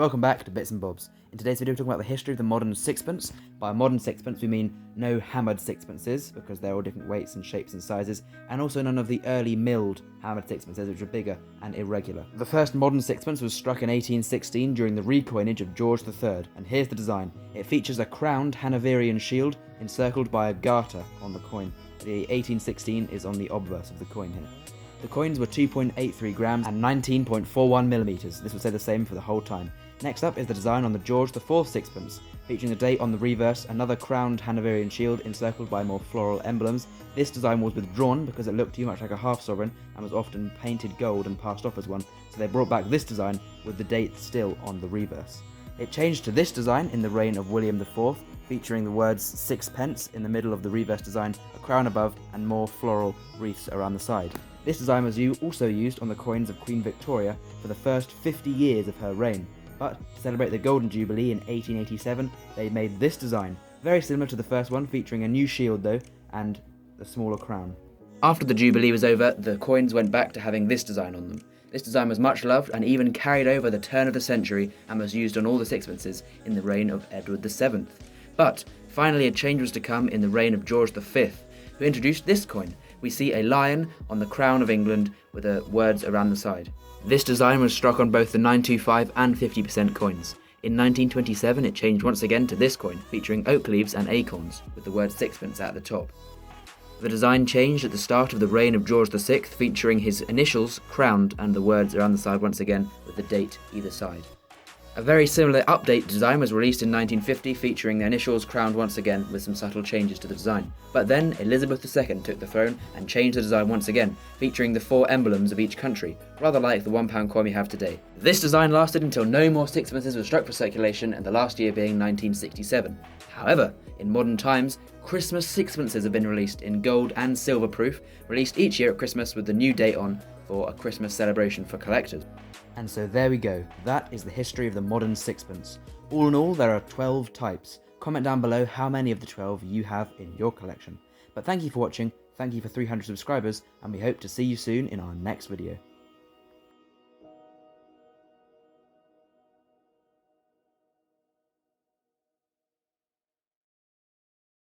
welcome back to Bits and Bobs. In today's video we're talking about the history of the modern sixpence. By modern sixpence we mean no hammered sixpences, because they're all different weights and shapes and sizes, and also none of the early milled hammered sixpences, which were bigger and irregular. The first modern sixpence was struck in 1816 during the recoinage of George III, and here's the design. It features a crowned Hanoverian shield encircled by a garter on the coin. The 1816 is on the obverse of the coin here. The coins were 2.83 grams and 19.41 millimeters. This would stay the same for the whole time. Next up is the design on the George IV sixpence, featuring a date on the reverse, another crowned Hanoverian shield encircled by more floral emblems. This design was withdrawn because it looked too much like a half sovereign and was often painted gold and passed off as one, so they brought back this design with the date still on the reverse. It changed to this design in the reign of William IV, featuring the words sixpence in the middle of the reverse design, a crown above, and more floral wreaths around the side. This design was also used on the coins of Queen Victoria for the first 50 years of her reign, but to celebrate the Golden Jubilee in 1887, they made this design, very similar to the first one, featuring a new shield though, and a smaller crown. After the Jubilee was over, the coins went back to having this design on them. This design was much loved and even carried over the turn of the century and was used on all the sixpences in the reign of Edward VII. But finally a change was to come in the reign of George V, who introduced this coin. We see a lion on the crown of England with the words around the side. This design was struck on both the 925 and 50% coins. In 1927 it changed once again to this coin, featuring oak leaves and acorns, with the word sixpence at the top. The design changed at the start of the reign of George VI, featuring his initials crowned and the words around the side once again, with the date either side. A very similar update design was released in 1950, featuring the initials crowned once again with some subtle changes to the design. But then Elizabeth II took the throne and changed the design once again, featuring the 4 emblems of each country, rather like the £1 coin we have today. This design lasted until no more sixpences were struck for circulation, and the last year being 1967. However, in modern times, Christmas sixpences have been released in gold and silver proof, released each year at Christmas with the new date on for a Christmas celebration for collectors. And so there we go, that is the history of the modern sixpence. All in all, there are 12 types. Comment down below how many of the 12 you have in your collection. But thank you for watching, thank you for 300 subscribers, and we hope to see you soon in our next video.